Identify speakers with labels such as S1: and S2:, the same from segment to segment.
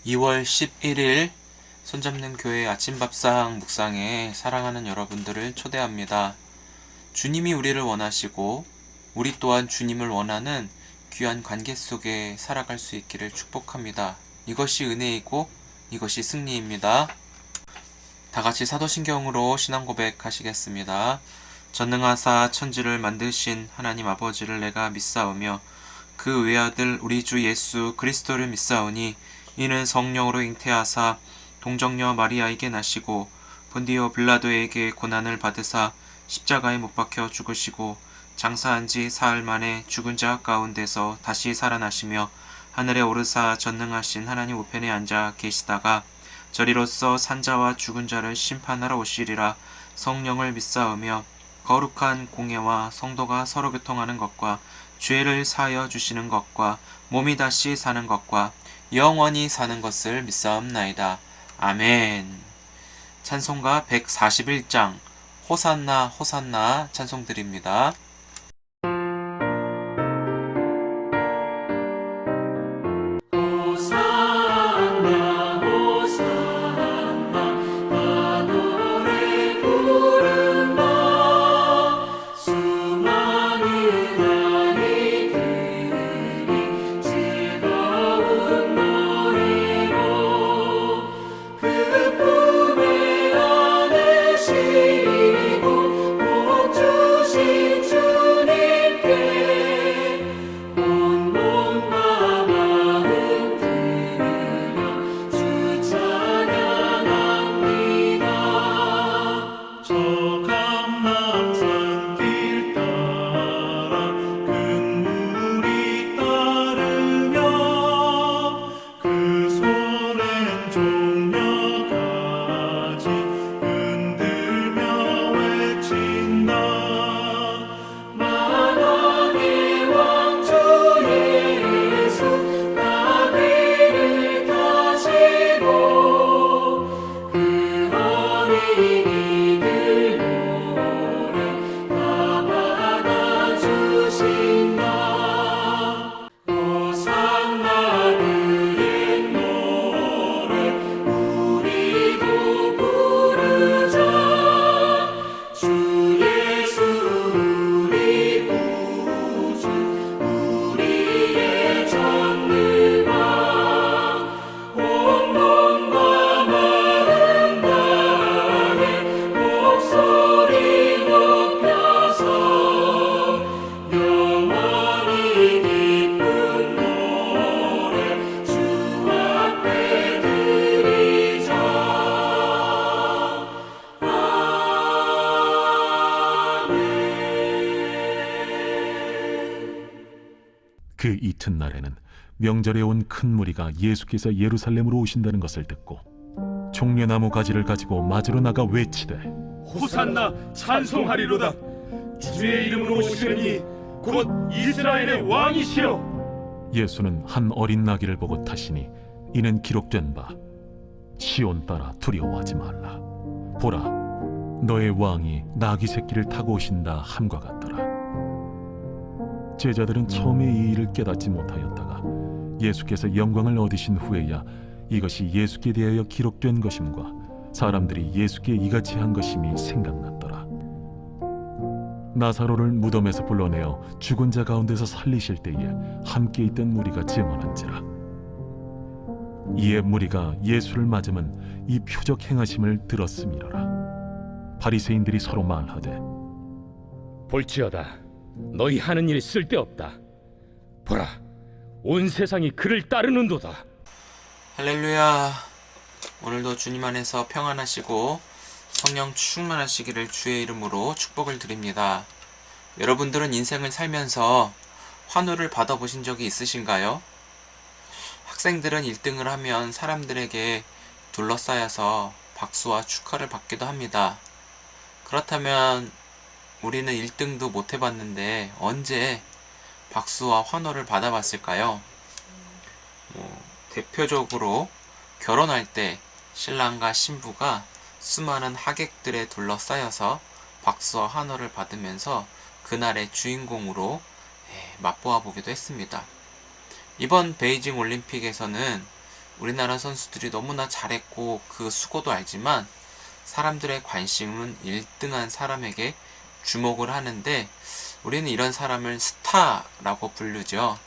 S1: 2월 11일 손잡는 교회 아침밥상 묵상에 사랑하는 여러분들을 초대합니다. 주님이 우리를 원하시고 우리 또한 주님을 원하는 귀한 관계 속에 살아갈 수 있기를 축복합니다. 이것이 은혜이고 이것이 승리입니다. 다같이 사도신경으로 신앙 고백하시겠습니다. 전능하사 천지를 만드신 하나님 아버지를 내가 믿사오며 그 외아들 우리 주 예수 그리스도를 믿사오니 이는 성령으로 잉태하사 동정녀 마리아에게 나시고 본디오 빌라도에게 고난을 받으사 십자가에 못 박혀 죽으시고 장사한 지 사흘 만에 죽은 자 가운데서 다시 살아나시며 하늘에 오르사 전능하신 하나님 우편에 앉아 계시다가 저리로서 산자와 죽은 자를 심판하러 오시리라. 성령을 믿사오며 거룩한 공예와 성도가 서로 교통하는 것과 죄를 사하여 주시는 것과 몸이 다시 사는 것과 영원히 사는 것을 믿사옵나이다. 아멘. 찬송가 141장 호산나 호산나 찬송드립니다.
S2: 그 이튿날에는 명절에 온 큰 무리가 예수께서 예루살렘으로 오신다는 것을 듣고 종려나무 가지를 가지고 맞으러 나가 외치되
S3: 호산나 찬송하리로다. 주의 이름으로 오시느니 곧 이스라엘의 왕이시여.
S2: 예수는 한 어린 나귀를 보고 타시니 이는 기록된 바 시온 딸아 두려워하지 말라. 보라 너의 왕이 나귀 새끼를 타고 오신다 함과 같더라. 제자들은 처음에 이 일을 깨닫지 못하였다가 예수께서 영광을 얻으신 후에야 이것이 예수께 대하여 기록된 것임과 사람들이 예수께 이같이 한 것임이 생각났더라. 나사로를 무덤에서 불러내어 죽은 자 가운데서 살리실 때에 함께 있던 무리가 증언한지라. 이에 무리가 예수를 맞으면 이 표적 행하심을 들었음이로라. 바리새인들이 서로 말하되
S3: 볼지어다, 너희 하는 일이 쓸데없다. 보라, 온 세상이 그를 따르는도다.
S1: 할렐루야. 오늘도 주님 안에서 평안하시고 성령 충만하시기를 주의 이름으로 축복을 드립니다. 여러분들은 인생을 살면서 환호를 받아보신 적이 있으신가요? 학생들은 1등을 하면 사람들에게 둘러싸여서 박수와 축하를 받기도 합니다. 그렇다면 우리는 1등도 못 해봤는데 언제 박수와 환호를 받아봤을까요? 대표적으로 결혼할 때 신랑과 신부가 수많은 하객들에 둘러싸여서 박수와 환호를 받으면서 그날의 주인공으로 맛보아 보기도 했습니다. 이번 베이징 올림픽에서는 우리나라 선수들이 너무나 잘했고 그 수고도 알지만 사람들의 관심은 1등한 사람에게 주목을 하는데 우리는 이런 사람을 스타라고 부르죠.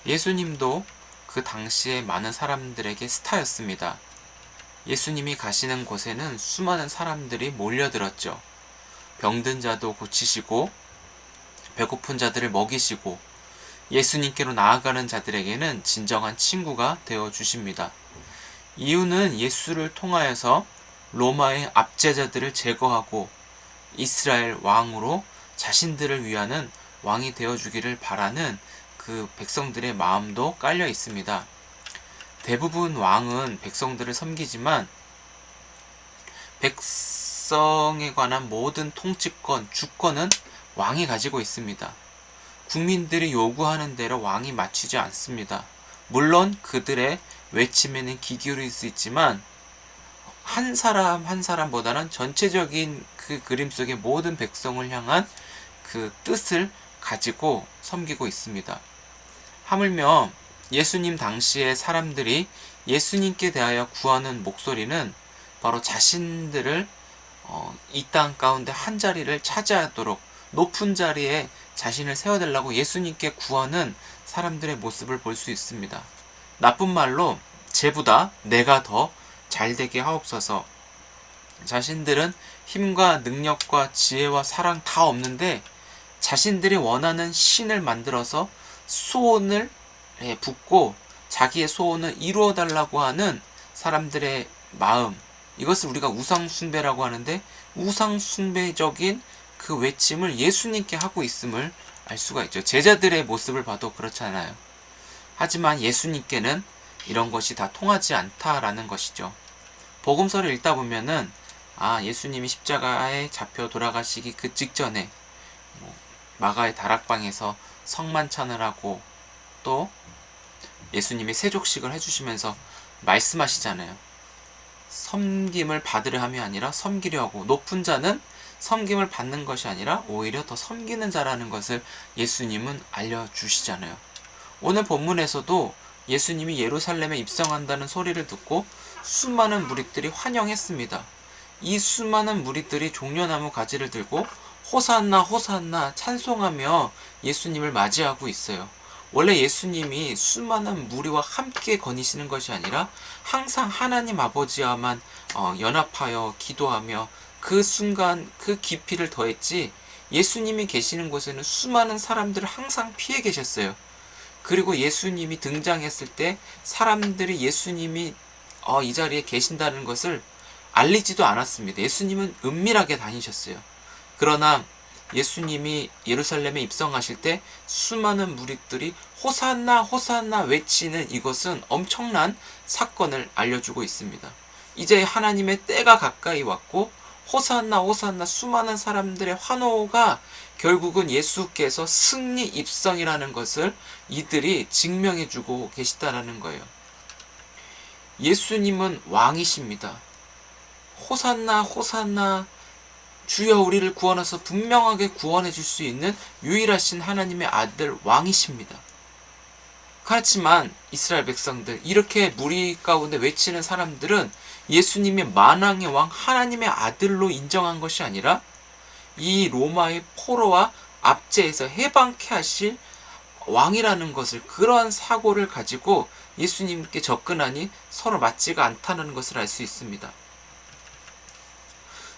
S1: 예수님도 그 당시에 많은 사람들에게 스타였습니다. 예수님이 가시는 곳에는 수많은 사람들이 몰려들었죠. 병든 자도 고치시고 배고픈 자들을 먹이시고 예수님께로 나아가는 자들에게는 진정한 친구가 되어 주십니다. 이유는 예수를 통하여서 로마의 압제자들을 제거하고 이스라엘 왕으로 자신들을 위하는 왕이 되어 주기를 바라는 그 백성들의 마음도 깔려 있습니다. 대부분 왕은 백성들을 섬기지만 백성에 관한 모든 통치권, 주권은 왕이 가지고 있습니다. 국민들이 요구하는 대로 왕이 맞추지 않습니다. 물론 그들의 외침에는 귀 기울일 수 있지만 한 사람 한 사람보다는 전체적인 그 그림 속의 모든 백성을 향한 그 뜻을 가지고 섬기고 있습니다. 하물며 예수님 당시의 사람들이 예수님께 대하여 구하는 목소리는 바로 자신들을 이 땅 가운데 한 자리를 차지하도록 높은 자리에 자신을 세워달라고 예수님께 구하는 사람들의 모습을 볼 수 있습니다. 나쁜 말로 쟤보다 내가 더 잘되게 하옵소서. 자신들은 힘과 능력과 지혜와 사랑 다 없는데 자신들이 원하는 신을 만들어서 소원을 붓고 자기의 소원을 이루어 달라고 하는 사람들의 마음, 이것을 우리가 우상숭배라고 하는데 우상숭배적인 그 외침을 예수님께 하고 있음을 알 수가 있죠. 제자들의 모습을 봐도 그렇잖아요. 하지만 예수님께는 이런 것이 다 통하지 않다라는 것이죠. 복음서를 읽다 보면은 예수님이 십자가에 잡혀 돌아가시기 그 직전에 마가의 다락방에서 성만찬을 하고 또 예수님이 세족식을 해주시면서 말씀하시잖아요. 섬김을 받으려 함이 아니라 섬기려 하고 높은 자는 섬김을 받는 것이 아니라 오히려 더 섬기는 자라는 것을 예수님은 알려주시잖아요. 오늘 본문에서도 예수님이 예루살렘에 입성한다는 소리를 듣고 수많은 무리들이 환영했습니다. 이 수많은 무리들이 종려나무 가지를 들고 호산나 호산나 찬송하며 예수님을 맞이하고 있어요. 원래 예수님이 수많은 무리와 함께 거니시는 것이 아니라 항상 하나님 아버지와만 연합하여 기도하며 그 순간 그 깊이를 더했지 예수님이 계시는 곳에는 수많은 사람들을 항상 피해 계셨어요. 그리고 예수님이 등장했을 때 사람들이 예수님이 이 자리에 계신다는 것을 알리지도 않았습니다. 예수님은 은밀하게 다니셨어요. 그러나 예수님이 예루살렘에 입성하실 때 수많은 무리들이 호산나 호산나 외치는 이것은 엄청난 사건을 알려주고 있습니다. 이제 하나님의 때가 가까이 왔고 호산나 호산나 수많은 사람들의 환호가 결국은 예수께서 승리 입성이라는 것을 이들이 증명해주고 계시다라는 거예요. 예수님은 왕이십니다. 호산나 호산나 주여 우리를 구원하서 분명하게 구원해 줄 수 있는 유일하신 하나님의 아들 왕이십니다. 그렇지만 이스라엘 백성들, 이렇게 무리 가운데 외치는 사람들은 예수님이 만왕의 왕 하나님의 아들로 인정한 것이 아니라 이 로마의 포로와 압제에서 해방케 하실 왕이라는 것을, 그러한 사고를 가지고 예수님께 접근하니 서로 맞지가 않다는 것을 알 수 있습니다.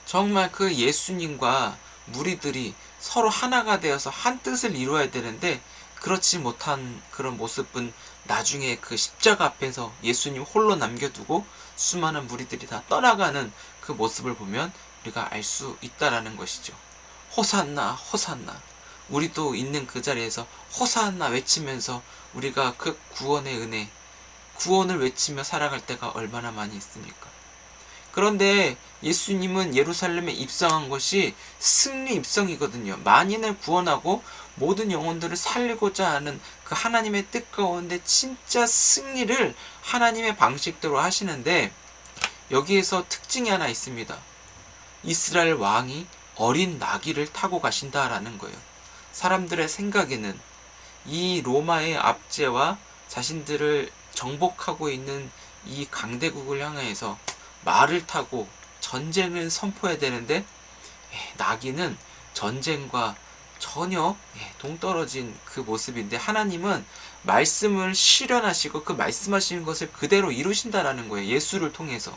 S1: 정말 그 예수님과 무리들이 서로 하나가 되어서 한 뜻을 이루어야 되는데 그렇지 못한 그런 모습은 나중에 그 십자가 앞에서 예수님 홀로 남겨두고 수많은 무리들이 다 떠나가는 그 모습을 보면 우리가 알 수 있다라는 것이죠. 호산나 호산나, 우리도 있는 그 자리에서 호산나 외치면서 우리가 그 구원의 은혜, 구원을 외치며 살아갈 때가 얼마나 많이 있습니까? 그런데 예수님은 예루살렘에 입성한 것이 승리 입성이거든요. 만인을 구원하고 모든 영혼들을 살리고자 하는 그 하나님의 뜻 가운데 진짜 승리를 하나님의 방식대로 하시는데 여기에서 특징이 하나 있습니다. 이스라엘 왕이 어린 나귀를 타고 가신다라는 거예요. 사람들의 생각에는 이 로마의 압제와 자신들을 정복하고 있는 이 강대국을 향해서 말을 타고 전쟁을 선포해야 되는데 나귀는 전쟁과 전혀 동떨어진 그 모습인데, 하나님은 말씀을 실현하시고 그 말씀하시는 것을 그대로 이루신다라는 거예요. 예수를 통해서.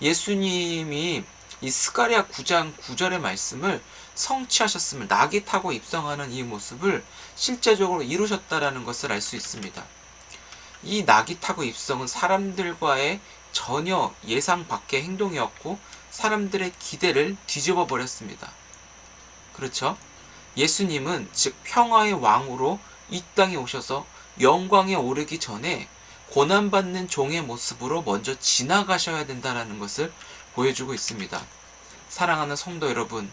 S1: 예수님이 이 스가랴 9장 9절의 말씀을 성취하셨음을, 낙이 타고 입성하는 이 모습을 실제적으로 이루셨다라는 것을 알 수 있습니다. 이 낙이 타고 입성은 사람들과의 전혀 예상 밖의 행동이었고 사람들의 기대를 뒤집어 버렸습니다. 그렇죠? 예수님은 즉 평화의 왕으로 이 땅에 오셔서 영광에 오르기 전에 고난받는 종의 모습으로 먼저 지나가셔야 된다는 것을 보여주고 있습니다. 사랑하는 성도 여러분,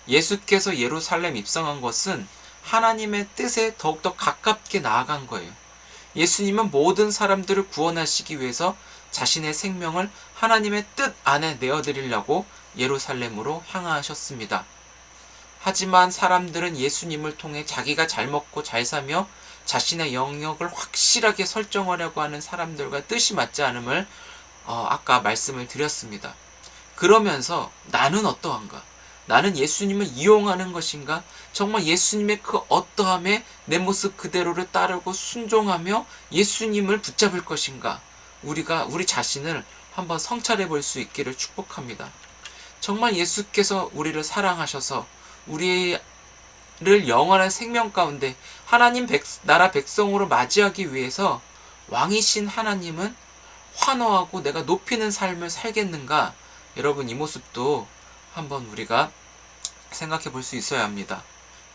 S1: 예수께서 예루살렘 입성한 것은 하나님의 뜻에 더욱더 가깝게 나아간 거예요. 예수님은 모든 사람들을 구원하시기 위해서 자신의 생명을 하나님의 뜻 안에 내어드리려고 예루살렘으로 향하셨습니다. 하지만 사람들은 예수님을 통해 자기가 잘 먹고 잘 사며 자신의 영역을 확실하게 설정하려고 하는 사람들과 뜻이 맞지 않음을 아까 말씀을 드렸습니다. 그러면서 나는 어떠한가? 나는 예수님을 이용하는 것인가? 정말 예수님의 그 어떠함에 내 모습 그대로를 따르고 순종하며 예수님을 붙잡을 것인가? 우리가 우리 자신을 한번 성찰해 볼 수 있기를 축복합니다. 정말 예수께서 우리를 사랑하셔서 우리를 영원한 생명 가운데 하나님 나라 백성으로 맞이하기 위해서 왕이신 하나님은 환호하고 내가 높이는 삶을 살겠는가? 여러분, 이 모습도 한번 우리가 생각해 볼 수 있어야 합니다.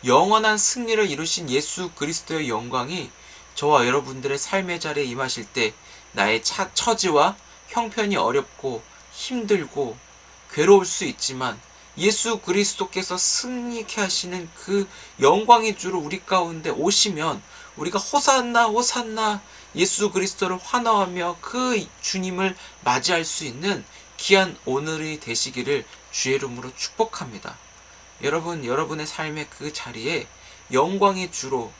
S1: 영원한 승리를 이루신 예수 그리스도의 영광이 저와 여러분들의 삶의 자리에 임하실 때 나의 처지와 형편이 어렵고 힘들고 괴로울 수 있지만 예수 그리스도께서 승리케 하시는 그 영광의 주로 우리 가운데 오시면 우리가 호산나 호산나 예수 그리스도를 환호하며 그 주님을 맞이할 수 있는 귀한 오늘이 되시기를 주의 이름으로 축복합니다. 여러분, 여러분의 삶의 그 자리에 영광의 주로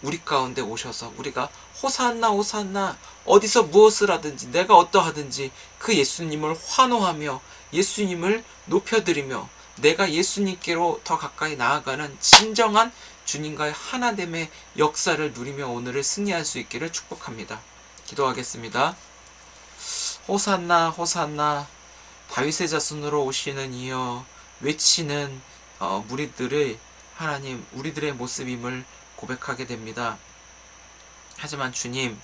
S1: 우리 가운데 오셔서 우리가 호산나 호산나 어디서 무엇을 하든지 내가 어떠하든지 그 예수님을 환호하며 예수님을 높여드리며 내가 예수님께로 더 가까이 나아가는 진정한 주님과의 하나됨의 역사를 누리며 오늘을 승리할 수 있기를 축복합니다. 기도하겠습니다. 호산나 호산나 다윗의 자손으로 오시는 이여 외치는 무리들의 하나님, 우리들의 모습임을 고백하게 됩니다. 하지만 주님,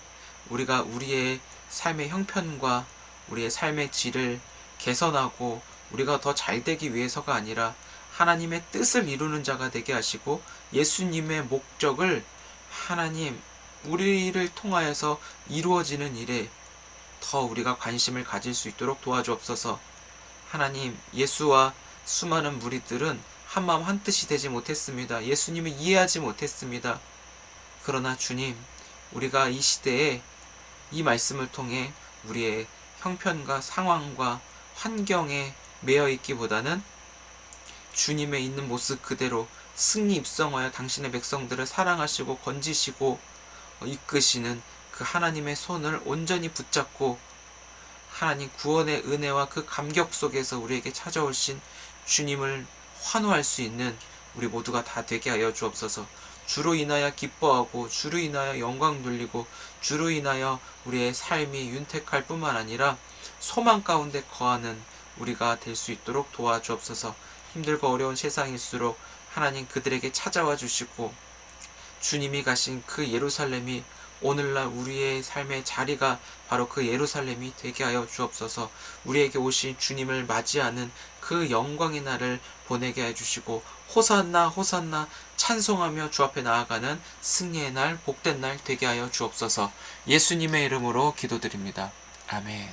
S1: 우리가 우리의 삶의 형편과 우리의 삶의 질을 개선하고 우리가 더 잘되기 위해서가 아니라 하나님의 뜻을 이루는 자가 되게 하시고 예수님의 목적을 하나님 우리를 통하여서 이루어지는 일에 더 우리가 관심을 가질 수 있도록 도와주옵소서. 하나님, 예수와 수많은 무리들은 한마음 한뜻이 되지 못했습니다. 예수님을 이해하지 못했습니다. 그러나 주님, 우리가 이 시대에 이 말씀을 통해 우리의 형편과 상황과 환경에 매여 있기보다는 주님의 있는 모습 그대로 승리 입성하여 당신의 백성들을 사랑하시고 건지시고 이끄시는 그 하나님의 손을 온전히 붙잡고 하나님 구원의 은혜와 그 감격 속에서 우리에게 찾아오신 주님을 환호할 수 있는 우리 모두가 다 되게 하여 주옵소서. 주로 인하여 기뻐하고 주로 인하여 영광 돌리고 주로 인하여 우리의 삶이 윤택할 뿐만 아니라 소망 가운데 거하는 우리가 될 수 있도록 도와주옵소서. 힘들고 어려운 세상일수록 하나님 그들에게 찾아와 주시고 주님이 가신 그 예루살렘이 오늘날 우리의 삶의 자리가 바로 그 예루살렘이 되게 하여 주옵소서. 우리에게 오신 주님을 맞이하는 그 영광의 날을 보내게 해주시고 호산나 호산나 찬송하며 주 앞에 나아가는 승리의 날 복된 날 되게 하여 주옵소서. 예수님의 이름으로 기도드립니다. 아멘.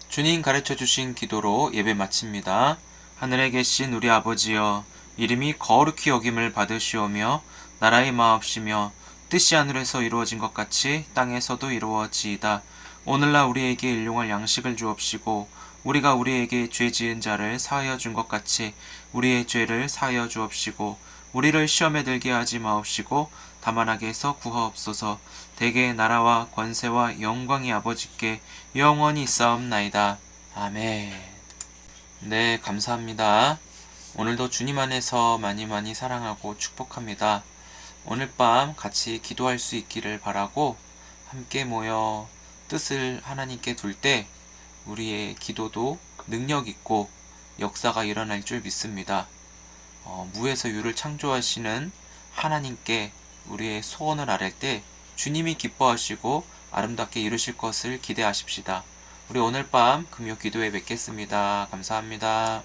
S1: 주님 가르쳐 주신 기도로 예배 마칩니다. 하늘에 계신 우리 아버지여, 이름이 거룩히 여김을 받으시오며 나라의 마옵시며 뜻이 하늘에서 이루어진 것 같이 땅에서도 이루어지이다. 오늘날 우리에게 일용할 양식을 주옵시고 우리가 우리에게 죄 지은 자를 사하여 준 것 같이 우리의 죄를 사하여 주옵시고 우리를 시험에 들게 하지 마옵시고 다만하게 해서 구하옵소서. 대개의 나라와 권세와 영광이 아버지께 영원히 있사옵나이다. 아멘. 네, 감사합니다. 오늘도 주님 안에서 많이 많이 사랑하고 축복합니다. 오늘 밤 같이 기도할 수 있기를 바라고 함께 모여 뜻을 하나님께 둘 때 우리의 기도도 능력 있고 역사가 일어날 줄 믿습니다. 무에서 유를 창조하시는 하나님께 우리의 소원을 아랠 때 주님이 기뻐하시고 아름답게 이루실 것을 기대하십시다. 우리 오늘 밤 금요 기도에 뵙겠습니다. 감사합니다.